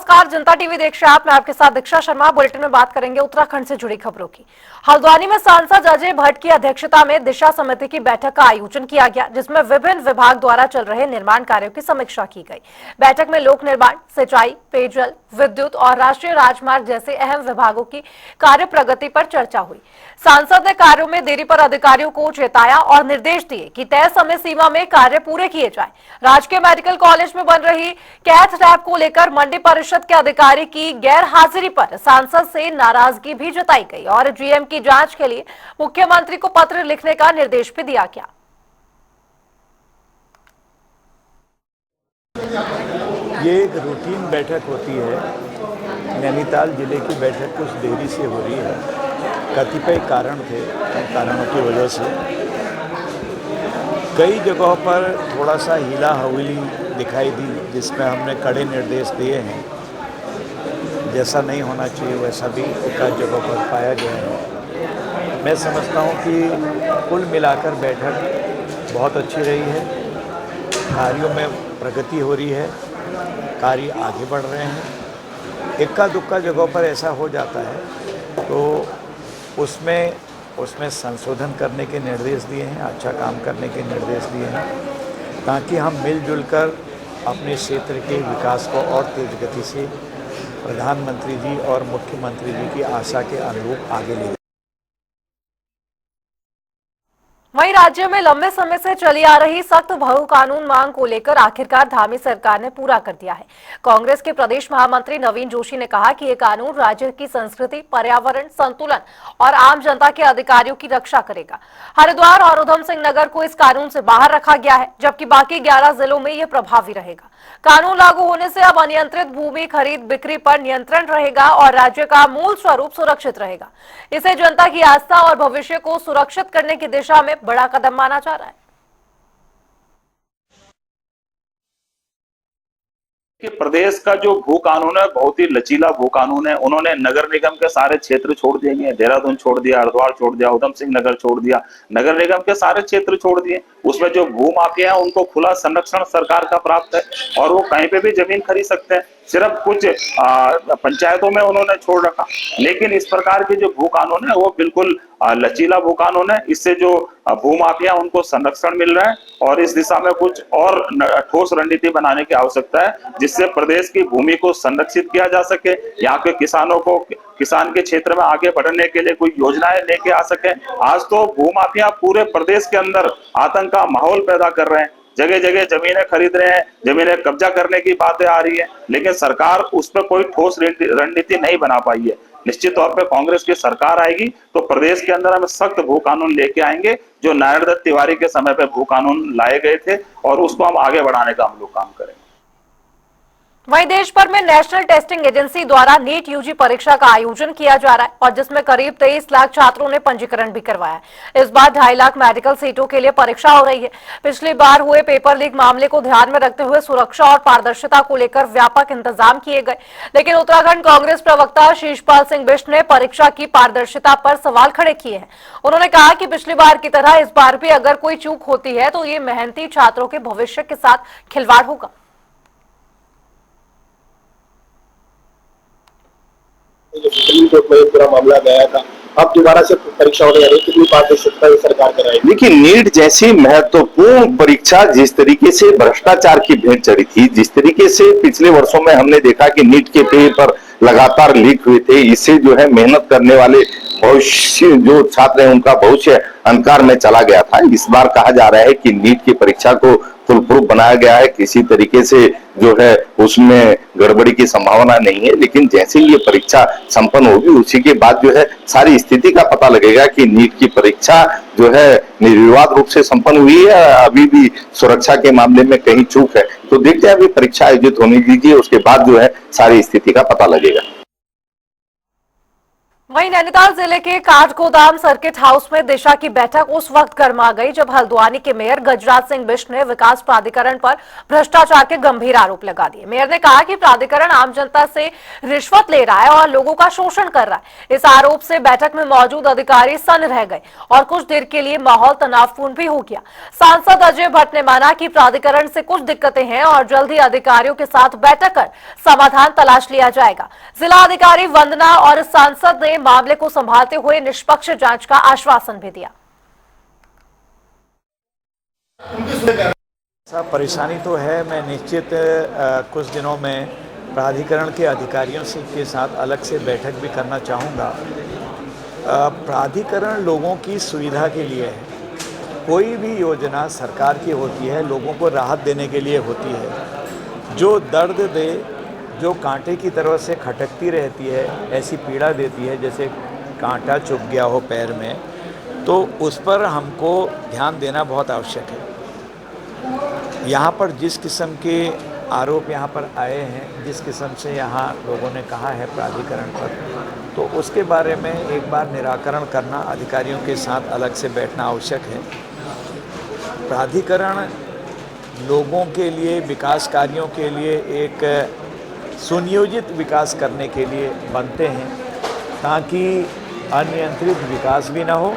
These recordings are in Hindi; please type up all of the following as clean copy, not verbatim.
नमस्कार, जनता टीवी देख रहे हैं आप। मैं आपके साथ दीक्षा शर्मा। बुलेटिन में बात करेंगे उत्तराखंड से जुड़ी खबरों की। हल्द्वानी में सांसद अजय भट्ट की अध्यक्षता में दिशा समिति की बैठक का आयोजन किया गया, जिसमें विभिन्न विभाग द्वारा चल रहे निर्माण कार्यों की समीक्षा की गई। बैठक में लोक निर्माण, सिंचाई, पेयजल, विद्युत और राष्ट्रीय राजमार्ग जैसे अहम विभागों की कार्य प्रगति पर चर्चा हुई। सांसद ने कार्यों में देरी पर अधिकारियों को चेताया और निर्देश दिए कि तय समय सीमा में कार्य पूरे किए जाएं। राजकीय मेडिकल कॉलेज में बन रही कैथ लैब को लेकर मंडी परिषद के अधिकारी की गैर हाजिरी पर सांसद से नाराजगी भी जताई गई और जीएम की जांच के लिए मुख्यमंत्री को पत्र लिखने का निर्देश भी दिया गया। ये एक रूटीन बैठक होती है। नैनीताल जिले की बैठक कुछ देरी से हो रही है। कतिपय कारण थे, उन कारणों की वजह से कई जगहों पर थोड़ा सा हिला हवेली दिखाई दी, जिसमें हमने कड़े निर्देश दिए हैं। जैसा नहीं होना चाहिए वैसा भी एकाध जगहों पर पाया गया है। मैं समझता हूँ कि कुल मिलाकर बैठक बहुत अच्छी रही है। कार्यों में प्रगति हो रही है, कार्य आगे बढ़ रहे हैं। इक्का दुक्का जगहों पर ऐसा हो जाता है तो उसमें संशोधन करने के निर्देश दिए हैं, अच्छा काम करने के निर्देश दिए हैं, ताकि हम मिलजुल कर अपने क्षेत्र के विकास को और तेज गति से प्रधानमंत्री जी और मुख्यमंत्री जी की आशा के अनुरूप आगे ले जाएं। वहीं राज्य में लंबे समय से चली आ रही सख्त बहु कानून मांग को लेकर आखिरकार धामी सरकार ने पूरा कर दिया है। कांग्रेस के प्रदेश महामंत्री नवीन जोशी ने कहा कि ये कानून राज्य की संस्कृति, पर्यावरण संतुलन और आम जनता के अधिकारों की रक्षा करेगा। हरिद्वार और उधम सिंह नगर को इस कानून से बाहर रखा गया है, जबकि बाकी 11 जिलों में ये प्रभावी रहेगा। कानून लागू होने से अब अनियंत्रित भूमि खरीद बिक्री पर नियंत्रण रहेगा और राज्य का मूल स्वरूप सुरक्षित रहेगा। इसे जनता की आस्था और भविष्य को सुरक्षित करने की दिशा में बड़ा कदम माना जा रहा है। कि प्रदेश का जो भू कानून है बहुत ही लचीला भू कानून है। उन्होंने नगर निगम के सारे क्षेत्र छोड़ दिए, देहरादून छोड़ दिया, हरिद्वार छोड़ दिया, उधम सिंह नगर छोड़ दिया, नगर निगम के सारे क्षेत्र छोड़ दिए। उसमें जो भू माफिया है उनको खुला संरक्षण सरकार का प्राप्त है और वो कहीं पे भी जमीन खरीद सकते हैं। सिर्फ कुछ पंचायतों में उन्होंने छोड़ रखा। लेकिन इस प्रकार के जो भू कानून है वो बिल्कुल लचीला भू कानून है। इससे जो भू माफिया उनको संरक्षण मिल रहा है और इस दिशा में कुछ और ठोस रणनीति बनाने की आवश्यकता है, जिससे प्रदेश की भूमि को संरक्षित किया जा सके। यहाँ के किसानों को किसान के क्षेत्र में आगे बढ़ने के लिए कोई योजनाएं लेके आ सके। आज तो भू माफिया पूरे प्रदेश के अंदर आतंक का माहौल पैदा कर रहे हैं। जगह जगह जमीनें खरीद रहे हैं, जमीनें कब्जा करने की बातें आ रही है, लेकिन सरकार उस पर कोई ठोस रणनीति नहीं बना पाई है। निश्चित तौर पे कांग्रेस की सरकार आएगी तो प्रदेश के अंदर हम सख्त भू कानून लेके आएंगे, जो नारायण दत्त तिवारी के समय पे भू कानून लाए गए थे, और उसको हम आगे बढ़ाने का हम लोग काम करेंगे। वहीं देश भर में नेशनल टेस्टिंग एजेंसी द्वारा नीट यूजी परीक्षा का आयोजन किया जा रहा है और जिसमें करीब 23 लाख छात्रों ने पंजीकरण भी करवाया है। इस बार 2.5 लाख मेडिकल सीटों के लिए परीक्षा हो रही है। पिछली बार हुए पेपर लीक मामले को ध्यान में रखते हुए सुरक्षा और पारदर्शिता को लेकर व्यापक इंतजाम किए गए, लेकिन उत्तराखंड कांग्रेस प्रवक्ता शीशपाल सिंह बिष्ट ने परीक्षा की पारदर्शिता पर सवाल खड़े किए हैं। उन्होंने कहा कि पिछली बार की तरह इस बार भी अगर कोई चूक होती है तो ये मेहनती छात्रों के भविष्य के साथ खिलवाड़ होगा। पूरा मामला गया था, अब दोबारा से परीक्षा होने वाली, कितनी पारदर्शिता सरकार कराएगी? देखिए, नीट जैसी महत्वपूर्ण परीक्षा जिस तरीके से भ्रष्टाचार की भेंट चढ़ी थी, जिस तरीके से पिछले वर्षों में हमने देखा कि नीट के पेपर लगातार लीक हुए थे, इससे जो है मेहनत करने वाले भविष्य जो छात्र हैं उनका भविष्य अंधकार में चला गया था। इस बार कहा जा रहा है कि नीट की परीक्षा को फुल प्रूफ बनाया गया है, किसी तरीके से जो है उसमें गड़बड़ी की संभावना नहीं है। लेकिन जैसे ये परीक्षा संपन्न होगी उसी के बाद जो है सारी स्थिति का पता लगेगा कि नीट की परीक्षा जो है निर्विवाद रूप से संपन्न हुई है, अभी भी सुरक्षा के मामले में कहीं चूक है। तो देखते हैं, अभी परीक्षा आयोजित होने दीजिए, उसके बाद जो है सारी स्थिति का पता लगेगा। वहीं नैनीताल जिले के काठगोदाम सर्किट हाउस में दिशा की बैठक उस वक्त गर्मा गई जब हल्द्वानी के मेयर गजराज सिंह बिष्ट ने विकास प्राधिकरण पर भ्रष्टाचार के गंभीर आरोप लगा दिए। मेयर ने कहा कि प्राधिकरण आम जनता से रिश्वत ले रहा है और लोगों का शोषण कर रहा है। इस आरोप से बैठक में मौजूद अधिकारी सन्न रह गए और कुछ देर के लिए माहौल तनावपूर्ण भी हो गया। सांसद अजय भट्ट ने माना कि प्राधिकरण से कुछ दिक्कतें हैं और जल्द ही अधिकारियों के साथ बैठक कर समाधान तलाश लिया जाएगा। जिला अधिकारी वंदना और सांसद ने मामले को संभालते हुए निष्पक्ष जांच का आश्वासन भी दिया। परेशानी तो है, मैं निश्चित कुछ दिनों में प्राधिकरण के अधिकारियों से के साथ अलग से बैठक भी करना चाहूँगा। प्राधिकरण लोगों की सुविधा के लिए है। कोई भी योजना सरकार की होती है लोगों को राहत देने के लिए होती है। जो दर्द दे, जो कांटे की तरह से खटकती रहती है, ऐसी पीड़ा देती है जैसे कांटा चुभ गया हो पैर में, तो उस पर हमको ध्यान देना बहुत आवश्यक है। यहाँ पर जिस किस्म के आरोप यहाँ पर आए हैं, जिस किस्म से यहाँ लोगों ने कहा है प्राधिकरण पर, तो उसके बारे में एक बार निराकरण करना, अधिकारियों के साथ अलग से बैठना आवश्यक है। प्राधिकरण लोगों के लिए, विकास कार्यों के लिए एक सुनियोजित विकास करने के लिए बनते हैं ताकि अनियंत्रित विकास भी ना हो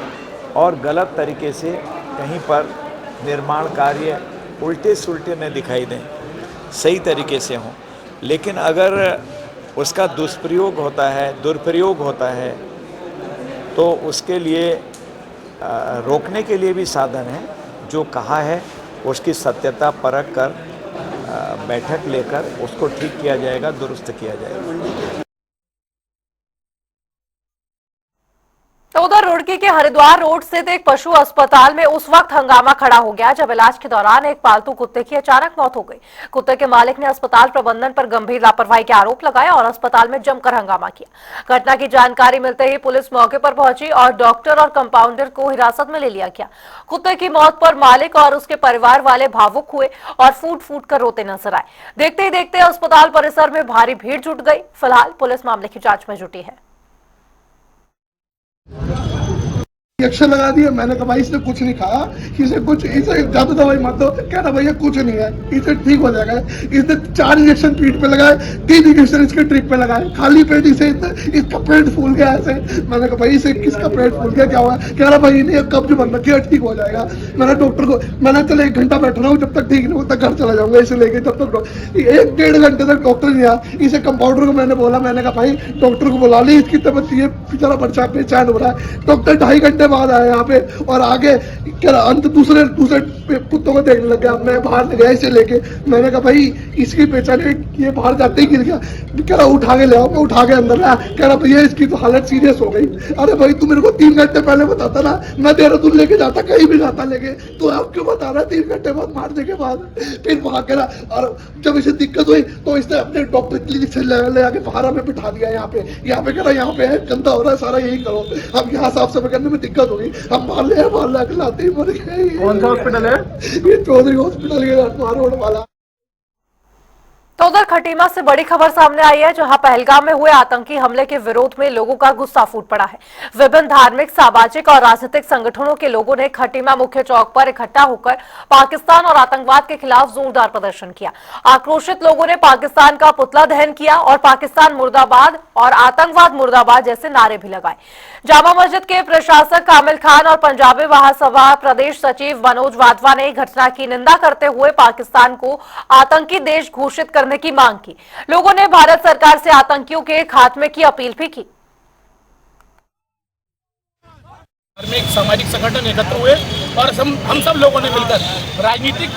और गलत तरीके से कहीं पर निर्माण कार्य उल्टे सुल्टे न दिखाई दें, सही तरीके से हों। लेकिन अगर उसका दुष्प्रयोग होता है, दुरुपयोग होता है, तो उसके लिए रोकने के लिए भी साधन है। जो कहा है उसकी सत्यता परख कर बैठक लेकर उसको ठीक किया जाएगा, दुरुस्त किया जाएगा। तो उधर रुड़की के हरिद्वार रोड स्थित एक पशु अस्पताल में उस वक्त हंगामा खड़ा हो गया जब इलाज के दौरान एक पालतू कुत्ते की अचानक मौत हो गई। कुत्ते के मालिक ने अस्पताल प्रबंधन पर गंभीर लापरवाही के आरोप लगाए और अस्पताल में जमकर हंगामा किया। घटना की जानकारी मिलते ही पुलिस मौके पर पहुंची और डॉक्टर और कंपाउंडर को हिरासत में ले लिया गया। कुत्ते की मौत पर मालिक और उसके परिवार वाले भावुक हुए और फूट फूट कर रोते नजर आए। देखते ही देखते अस्पताल परिसर में भारी भीड़ जुट गई। फिलहाल पुलिस मामले की जांच में जुटी है। इंजेक्शन लगा दिया। मैंने कहा भाई इसने कुछ नहीं खाया, इसे ज्यादा दवाई मत दो। कह रहा भैया कुछ नहीं है, इसे ठीक हो जाएगा। इसने 4 इंजेक्शन पीठ पे लगाए, 3 इंजेक्शन इसके ट्रिप पे लगाए। खाली पेट इसे इसका पेट फूल गया ऐसे। मैंने कहा भाई इसे किसका पेट फूल गया, क्या हुआ? कह रहा भाई नहीं कब्ज बन रखी है, ठीक हो जाएगा। मैंने डॉक्टर को मैंने चलो 1 घंटा बैठ रहा हूँ, जब तक ठीक नहीं होता घर चला जाऊंगा इसे लेके। जब तक 1-1.5 घंटे तक डॉक्टर नहीं आया। इसे कंपाउंडर को मैंने बोला, मैंने कहा भाई डॉक्टर को बुला ली, इसकी तबीयत ये बेचारा बच्चा बेचैन हो रहा है। डॉक्टर 2.5 घंटे बाद आया यहाँ पे और आगे क्या अंत दूसरे कुत्तों को देखने लग गया। मैं बाहर गया इसे लेके, मैंने कहा भाई इसकी पहचान, ये बाहर जाते ही गिर गया। कह रहा उठा के ले आओ, मैं उठा के अंदर लाया। कह रहा भैया इसकी तो हालत सीरियस हो गई। अरे भाई तू मेरे को 3 घंटे पहले बताता ना, मैं देहरादून लेके जाता, कहीं भी जाता लेके, तो आप क्यों बता रहा 3 घंटे बाद मारने के बाद? फिर भाग गया। और जब इसे दिक्कत हुई तो इसने अपने डॉक्टर क्लिनिक से ले आके बाहर हमें बिठा दिया यहाँ पे कह रहा यहाँ पे है, गंदा हो रहा है सारा, यही करो। अब यहाँ साफ सफाई करने में दिक्कत होगी, हम मार ले लाते ही मर गए। कौन सा हॉस्पिटल है? ये चौधरी हॉस्पिटल के रोड वाला। तो उधर खटीमा से बड़ी खबर सामने आई है, जहां पहलगाम में हुए आतंकी हमले के विरोध में लोगों का गुस्सा फूट पड़ा है। विभिन्न धार्मिक, सामाजिक और राजनीतिक संगठनों के लोगों ने खटीमा मुख्य चौक पर इकट्ठा होकर पाकिस्तान और आतंकवाद के खिलाफ जोरदार प्रदर्शन किया। आक्रोशित लोगों ने पाकिस्तान का पुतला दहन किया और पाकिस्तान मुर्दाबाद और आतंकवाद मुर्दाबाद जैसे नारे भी लगाए। जामा मस्जिद के प्रशासक कामिल खान और पंजाबी महासभा प्रदेश सचिव मनोज वाधवा ने घटना की निंदा करते हुए पाकिस्तान को आतंकी देश घोषित करने की मांग की। लोगों ने भारत सरकार से आतंकियों के खात्मे की अपील भी की। धार्मिक सामाजिक संगठन एकत्र हुए और हम सब लोगों ने मिलकर राजनीतिक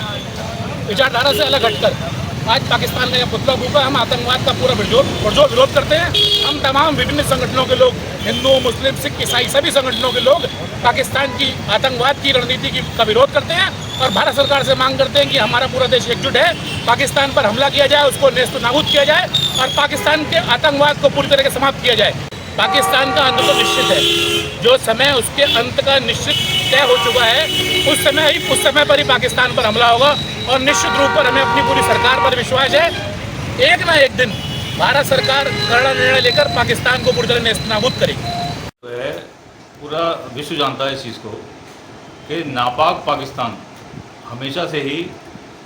विचारधारा से अलग हटकर आज पाकिस्तान का यह पुतला फूंका। हम आतंकवाद का पूरा पुरजोर विरोध करते हैं। हम तमाम विभिन्न संगठनों के लोग, हिंदू, मुस्लिम, सिख, ईसाई, सभी संगठनों के लोग पाकिस्तान की आतंकवाद की रणनीति का विरोध करते हैं और भारत सरकार से मांग करते हैं कि हमारा पूरा देश एकजुट है, पाकिस्तान पर हमला किया जाए, उसको नेस्त नाबूद किया जाए और पाकिस्तान के आतंकवाद को पूरी तरह से समाप्त किया जाए। पाकिस्तान का अंत तो निश्चित है, जो समय उसके अंत का निश्चित तय हो चुका है, उस समय पर ही पाकिस्तान पर हमला होगा और निश्चित रूप पर हमें अपनी पूरी सरकार पर विश्वास है। एक ना एक दिन भारत सरकार कड़ा निर्णय लेकर पाकिस्तान को पूरी तरह नेस्तनाबूद करेगी। तो है पूरा विश्व जानता है इस चीज़ को कि नापाक पाकिस्तान हमेशा से ही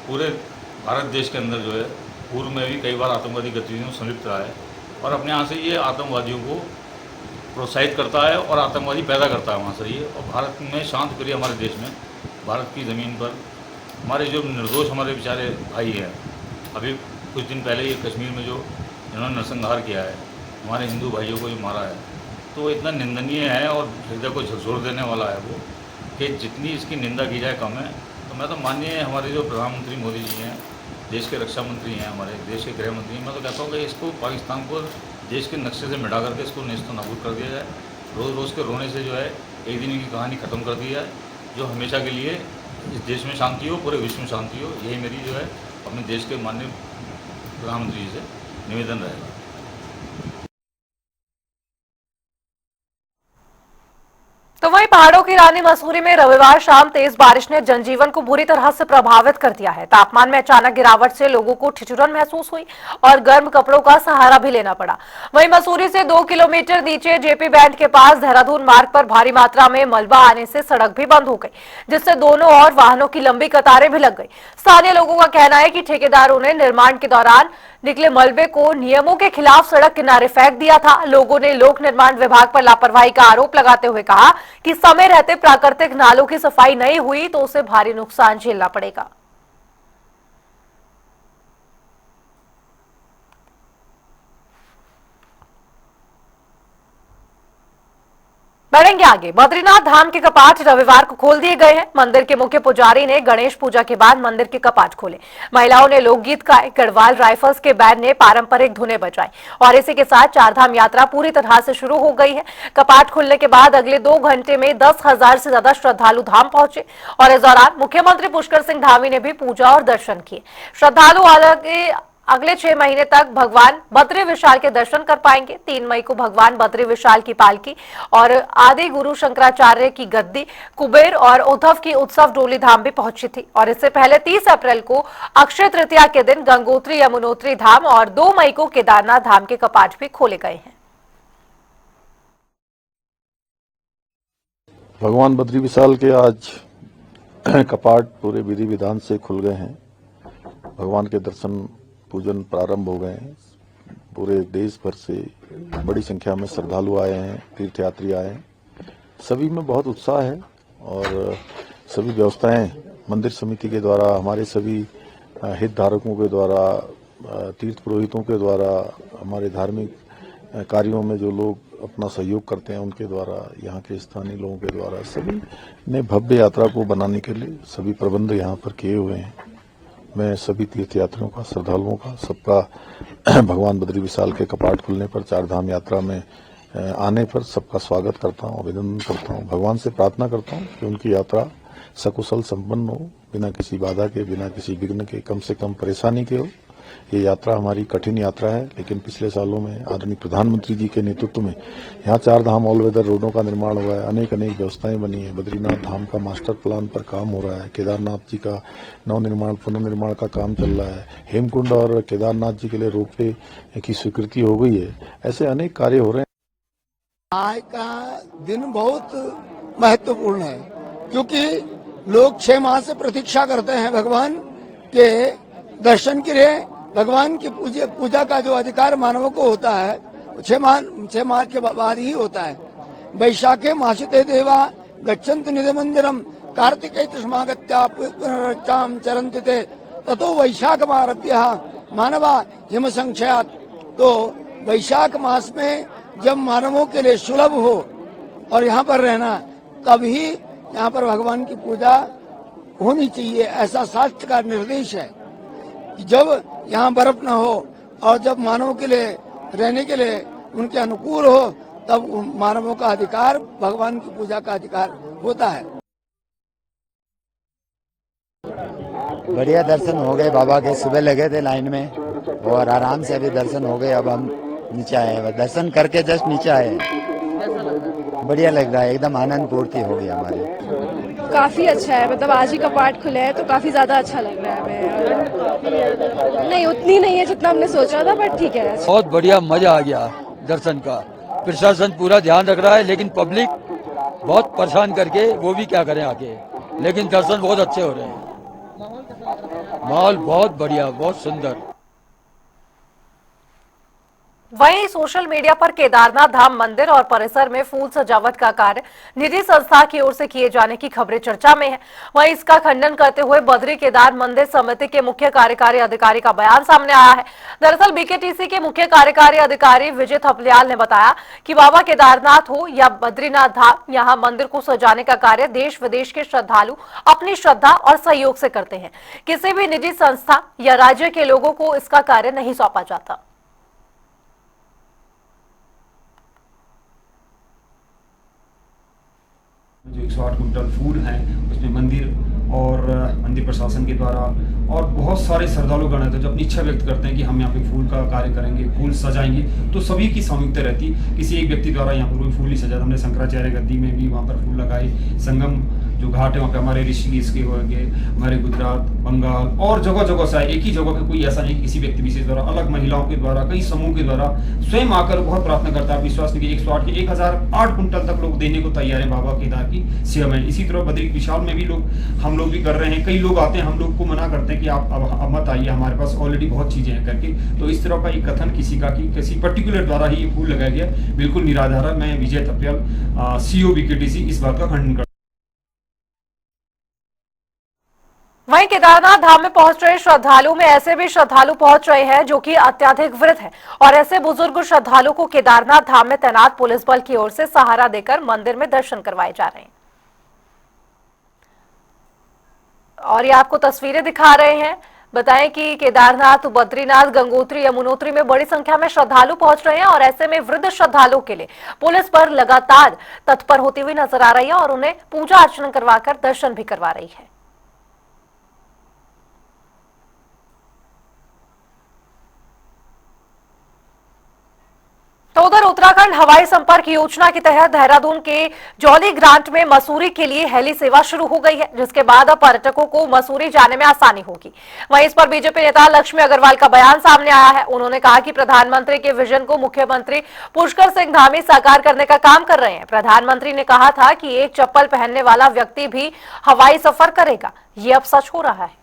पूरे भारत देश के अंदर जो है पूर्व में भी कई बार आतंकवादी गतिविधियों में संलिप्त रहा है और अपने यहाँ से ये आतंकवादियों को प्रोत्साहित करता है और आतंकवादी पैदा करता है वहाँ से ये। और भारत में शांत प्रिय हमारे देश में भारत की ज़मीन पर हमारे जो निर्दोष हमारे बेचारे भाई हैं, अभी कुछ दिन पहले ये कश्मीर में जो इन्होंने नरसंहार किया है, हमारे हिंदू भाइयों को जो मारा है, तो इतना निंदनीय है और हृदय को झकझोर देने वाला है वो कि जितनी इसकी निंदा की जाए कम है। तो मैं तो माननीय हमारे जो प्रधानमंत्री मोदी जी हैं, देश के रक्षा मंत्री हैं, हमारे देश के गृह मंत्री हैं, मैं तो कहता हूँ कि इसको पाकिस्तान को देश के नक्शे से मिटा करके इसको नेस्तो नाबूद कर दिया जाए। रोज़ रोज़ के रोने से जो है एक दिन की कहानी ख़त्म कर दी जाए, जो हमेशा के लिए इस देश में शांति हो, पूरे विश्व में शांति हो। यही मेरी जो है अपने देश के माननीय प्रधानमंत्री जी से निवेदन रहेगा। तो वहीं पहाड़ों की रानी मसूरी में रविवार शाम तेज बारिश ने जनजीवन को बुरी तरह से प्रभावित कर दिया है। तापमान में अचानक गिरावट से लोगों को ठिठुरन महसूस हुई और गर्म कपड़ों का सहारा भी लेना पड़ा। वहीं मसूरी से 2 किलोमीटर नीचे जेपी बैंड के पास देहरादून मार्ग पर भारी मात्रा में मलबा आने से सड़क भी बंद हो गई, जिससे दोनों ओर वाहनों की लंबी कतारें भी लग गई। स्थानीय लोगों का कहना है कि ठेकेदारों ने निर्माण के दौरान निकले मलबे को नियमों के खिलाफ सड़क किनारे फेंक दिया था। लोगों ने लोक निर्माण विभाग पर लापरवाही का आरोप लगाते हुए कहा कि समय रहते प्राकृतिक नालों की सफाई नहीं हुई तो उसे भारी नुकसान झेलना पड़ेगा। बढ़ेंगे आगे। बद्रीनाथ धाम के कपाट रविवार को खोल दिए गए हैं। मंदिर के मुख्य पुजारी ने गणेश पूजा के बाद मंदिर के कपाट खोले। महिलाओं ने लोकगीत गाए, गढ़वाल राइफल्स के बैंड ने पारंपरिक धुनें बजाई और इसी के साथ चारधाम यात्रा पूरी तरह से शुरू हो गई है। कपाट खुलने के बाद अगले 2 घंटे में 10,000 से ज्यादा श्रद्धालु धाम पहुंचे और इस दौरान मुख्यमंत्री पुष्कर सिंह धामी ने भी पूजा और दर्शन किए। श्रद्धालु अगले 6 महीने तक भगवान बद्री विशाल के दर्शन कर पाएंगे। 3 मई को भगवान बद्री विशाल की पालकी और आदि गुरु शंकराचार्य की गद्दी, कुबेर और उद्धव की उत्सव डोली धाम भी पहुंची थी और इससे पहले 30 अप्रैल को अक्षय तृतीया के दिन गंगोत्री यमुनोत्री धाम और 2 मई को केदारनाथ धाम के कपाट भी खोले गए हैं। भगवान बद्री विशाल के आज कपाट पूरे विधि विधान से खुल गए हैं। भगवान के दर्शन पूजन प्रारंभ हो गए हैं। पूरे देश भर से बड़ी संख्या में श्रद्धालु आए हैं, तीर्थयात्री आए हैं। सभी में बहुत उत्साह है और सभी व्यवस्थाएं मंदिर समिति के द्वारा, हमारे सभी हितधारकों के द्वारा, तीर्थ पुरोहितों के द्वारा, हमारे धार्मिक कार्यों में जो लोग अपना सहयोग करते हैं उनके द्वारा, यहाँ के स्थानीय लोगों के द्वारा, सभी ने भव्य यात्रा को बनाने के लिए सभी प्रबंध यहाँ पर किए हुए हैं। मैं सभी तीर्थयात्रियों का, श्रद्धालुओं का, सबका भगवान बद्री विशाल के कपाट खुलने पर, चारधाम यात्रा में आने पर सबका स्वागत करता हूँ, अभिनंदन करता हूँ। भगवान से प्रार्थना करता हूँ कि उनकी यात्रा सकुशल संपन्न हो, बिना किसी बाधा के, बिना किसी विघ्न के, कम से कम परेशानी के हो। ये यात्रा हमारी कठिन यात्रा है, लेकिन पिछले सालों में आदरणीय प्रधानमंत्री जी के नेतृत्व में यहाँ 4 धाम ऑल वेदर रोडों का निर्माण हुआ है, अनेक व्यवस्थाएं बनी है। बद्रीनाथ धाम का मास्टर प्लान पर काम हो रहा है, केदारनाथ जी का नवनिर्माण पुनर्निर्माण का काम चल रहा है, हेमकुंड और केदारनाथ जी के लिए रोपवे की स्वीकृति हो गई है। ऐसे अनेक कार्य हो रहे हैं। आज का दिन बहुत महत्वपूर्ण है क्योंकि लोग 6 माह से प्रतीक्षा करते हैं भगवान के दर्शन के लिए। भगवान की पूजा का जो अधिकार मानवों को होता है 6 माह के बाद ही होता है। वैशाखे मासिते देवा गच्छन्ति निधि मंदिरम कार्तिके तस्मागत्या पुनरच्चाम चरन्ति ते ततो वैशाखमारभ्य मानवा हिम संख्यात। तो वैशाख मास में जब मानवों के लिए सुलभ हो और यहाँ पर रहना, तभी यहाँ पर भगवान की पूजा होनी चाहिए। ऐसा शास्त्र का निर्देश है। जब यहाँ बर्फ न हो और जब मानवों के लिए रहने के लिए उनके अनुकूल हो, तब मानवों का अधिकार, भगवान की पूजा का अधिकार होता है। बढ़िया दर्शन हो गए बाबा के, सुबह लगे थे लाइन में और आराम से अभी दर्शन हो गए। अब हम नीचे आए, दर्शन करके जस्ट नीचे आए। बढ़िया लग रहा है, एकदम आनंद पूर्ति हो गई हमारी। काफी अच्छा है, मतलब आज ही कपाट खुले हैं तो काफी ज्यादा अच्छा लग रहा है हमें। नहीं, उतनी नहीं है जितना हमने सोचा था, बट ठीक है। बहुत बढ़िया, मजा आ गया दर्शन का। प्रशासन पूरा ध्यान रख रहा है, लेकिन पब्लिक बहुत परेशान करके वो भी क्या करें आके, लेकिन दर्शन बहुत अच्छे हो रहे हैं। माहौल बहुत बढ़िया, बहुत सुंदर। वहीं सोशल मीडिया पर केदारनाथ धाम मंदिर और परिसर में फूल सजावट का कार्य निजी संस्था की ओर से किए जाने की खबरें चर्चा में है। वहीं इसका खंडन करते हुए बद्री केदार मंदिर समिति के मुख्य कार्यकारी अधिकारी का बयान सामने आया है। दरअसल बीकेटीसी के मुख्य कार्यकारी अधिकारी विजय थपलियाल ने बताया कि बाबा केदारनाथ हो या बद्रीनाथ धाम, यहाँ मंदिर को सजाने का कार्य देश विदेश के श्रद्धालु अपनी श्रद्धा और सहयोग से करते हैं। किसी भी निजी संस्था या राज्य के लोगों को इसका कार्य नहीं सौंपा जाता। जो 108 कुंटल फूल हैं उसमें मंदिर और मंदिर प्रशासन के द्वारा और बहुत सारे श्रद्धालुगण हैं जो अपनी इच्छा व्यक्त करते हैं कि हम यहाँ पे फूल का कार्य करेंगे, फूल सजाएंगे, तो सभी की सामूहिकता रहती। किसी एक व्यक्ति द्वारा यहाँ पर कोई फूल नहीं सजा। हमने शंकराचार्य गद्दी में भी वहाँ पर फूल लगाए। संगम जो घाट है वहाँ पे हमारे ऋषिकेश के होंगे, हमारे गुजरात, बंगाल और जगह जगह से आए। एक ही जगह पे कोई ऐसा नहीं किसी व्यक्ति विशेष द्वारा, अलग महिलाओं के द्वारा, कई समूह के द्वारा स्वयं आकर बहुत प्रार्थना करता है। विश्वास नहीं कि 108 के 1008 कुंटल तक लोग देने को तैयार है बाबा केदार की सेवा में। इसी तरह बद्री विशाल में भी हम लोग भी कर रहे हैं। कई लोग आते हैं, हम लोग को मना करते हैं कि आप अब मत आइए, हमारे पास ऑलरेडी बहुत चीजें हैं करके। तो इस तरह का एक कथन किसी का कि किसी पर्टिकुलर द्वारा ही ये फूल लगाया गया, बिल्कुल निराधार है। मैं विजय थपलियाल, सीईओ बीकेटीसी, इस बात का खंडन करता हूं। वहीं केदारनाथ धाम में पहुंच रहे श्रद्धालुओं में ऐसे भी श्रद्धालु पहुंच रहे हैं जो कि अत्यधिक वृद्ध हैं और ऐसे बुजुर्ग श्रद्धालु को केदारनाथ धाम में तैनात पुलिस बल की ओर से सहारा देकर मंदिर में दर्शन करवाए जा रहे हैं। और ये आपको तस्वीरें दिखा रहे हैं। बताएं कि केदारनाथ, बद्रीनाथ, गंगोत्री, यमुनोत्री में बड़ी संख्या में श्रद्धालु पहुंच रहे हैं और ऐसे में वृद्ध श्रद्धालुओं के लिए पुलिस पर लगातार तत्पर होती हुई नजर आ रही है और उन्हें पूजा अर्चना करवाकर दर्शन भी करवा रही है। तो उधर उत्तराखंड हवाई संपर्क योजना के तहत देहरादून के जौली ग्रांट में मसूरी के लिए हेली सेवा शुरू हो गई है, जिसके बाद अब पर्यटकों को मसूरी जाने में आसानी होगी। वहीं इस पर बीजेपी नेता लक्ष्मी अग्रवाल का बयान सामने आया है। उन्होंने कहा कि प्रधानमंत्री के विजन को मुख्यमंत्री पुष्कर सिंह धामी साकार करने का काम कर रहे हैं। प्रधानमंत्री ने कहा था कि एक चप्पल पहनने वाला व्यक्ति भी हवाई सफर करेगा, ये अब सच हो रहा है।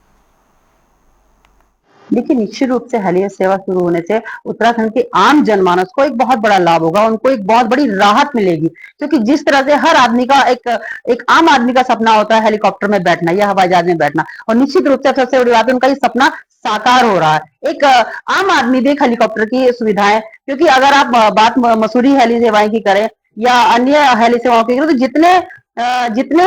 देखिए, निश्चित रूप से हेली सेवा शुरू होने से उत्तराखंड के आम जनमानस को एक बहुत बड़ा लाभ होगा, उनको एक बहुत बड़ी राहत मिलेगी। क्योंकि जिस तरह से हर आदमी का एक आम आदमी का सपना होता है हेलीकॉप्टर में बैठना या हवाई जहाज में बैठना, और निश्चित रूप से सबसे बड़ी बात है उनका ये सपना साकार हो रहा है। एक आम आदमी भी एक हेलीकॉप्टर की सुविधाएं, क्योंकि अगर आप बात मसूरी हेली सेवाएं की करें या अन्य हेली सेवाओं की करें, तो जितने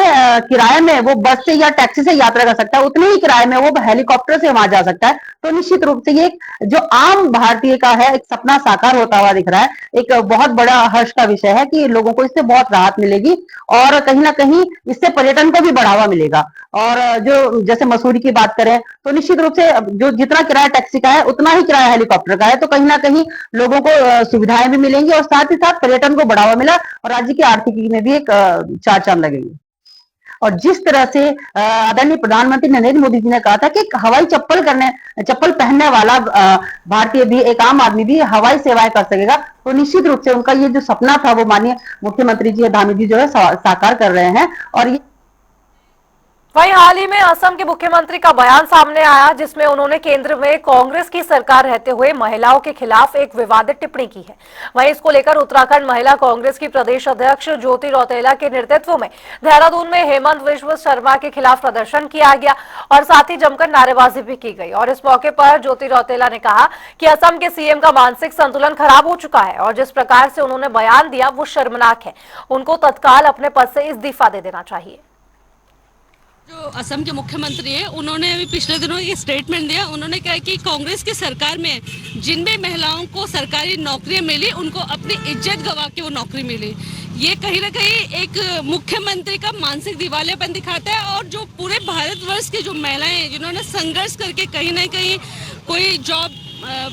किराए में वो बस से या टैक्सी से यात्रा कर सकता है, उतने ही किराए में वो हेलीकॉप्टर से वहां जा सकता है। तो निश्चित रूप से ये जो आम भारतीय का है एक सपना साकार होता हुआ दिख रहा है। एक बहुत बड़ा हर्ष का विषय है कि लोगों को इससे बहुत राहत मिलेगी और कहीं ना कहीं इससे पर्यटन को भी बढ़ावा मिलेगा। और जो जैसे मसूरी की बात करें तो निश्चित रूप से जो जितना किराया टैक्सी का है उतना ही किराया हेलीकॉप्टर का है, तो कहीं ना कहीं लोगों को सुविधाएं भी मिलेंगी और साथ ही साथ पर्यटन को बढ़ावा मिला और राज्य की आर्थिकी में भी एक चार चांद लगेगी। और जिस तरह से आदरणीय प्रधानमंत्री नरेंद्र मोदी जी ने कहा था कि हवाई चप्पल पहनने वाला भारतीय भी, एक आम आदमी भी हवाई सेवाएं कर सकेगा, तो निश्चित रूप से उनका ये जो सपना था वो माननीय मुख्यमंत्री जी धामी जी जो है साकार कर रहे हैं। और ये वहीं हाल ही में असम के मुख्यमंत्री का बयान सामने आया, जिसमें उन्होंने केंद्र में कांग्रेस की सरकार रहते हुए महिलाओं के खिलाफ एक विवादित टिप्पणी की है। वहीं इसको लेकर उत्तराखंड महिला कांग्रेस की प्रदेश अध्यक्ष ज्योति रौतेला के नेतृत्व में देहरादून में हेमंत बिश्व शर्मा के खिलाफ प्रदर्शन किया गया और साथ ही जमकर नारेबाजी भी की गई। और इस मौके पर ज्योति रौतेला ने कहा कि असम के सीएम का मानसिक संतुलन खराब हो चुका है और जिस प्रकार से उन्होंने बयान दिया वो शर्मनाक है। उनको तत्काल अपने पद से इस्तीफा दे देना चाहिए। जो असम के मुख्यमंत्री है उन्होंने अभी पिछले दिनों एक स्टेटमेंट दिया। उन्होंने कहा कि कांग्रेस की सरकार में जिन भी महिलाओं को सरकारी नौकरियां मिली उनको अपनी इज्जत गवा के वो नौकरी मिली। ये कहीं ना कहीं एक मुख्यमंत्री का मानसिक दिवालियापन दिखाता है और जो पूरे भारतवर्ष की जो महिलाएं हैं जिन्होंने संघर्ष करके कहीं ना कहीं कोई जॉब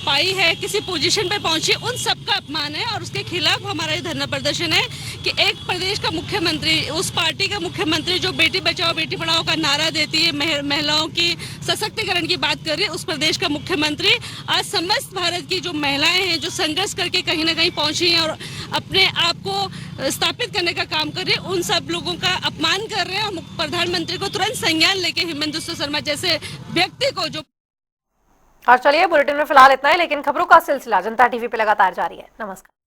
पाई है, किसी पोजीशन पे पहुंची, उन सबका अपमान है और उसके खिलाफ हमारा ये धरना प्रदर्शन है कि एक प्रदेश का मुख्यमंत्री, उस पार्टी का मुख्यमंत्री जो बेटी बचाओ बेटी पढ़ाओ का नारा देती है, महिलाओं की सशक्तिकरण की बात कर रहे हैं उस प्रदेश का मुख्यमंत्री आज समस्त भारत की जो महिलाएं हैं जो संघर्ष करके कहीं ना कहीं पहुंची हैं और अपने आप को स्थापित करने का काम कर रहे हैं, उन सब लोगों का अपमान कर रहे हैं। और प्रधानमंत्री को तुरंत संज्ञान लेके हेमंत बिस्वा शर्मा जैसे व्यक्ति को जो। और चलिए बुलेटिन में फिलहाल इतना ही, लेकिन खबरों का सिलसिला जनता टीवी पे लगातार जारी है। नमस्कार।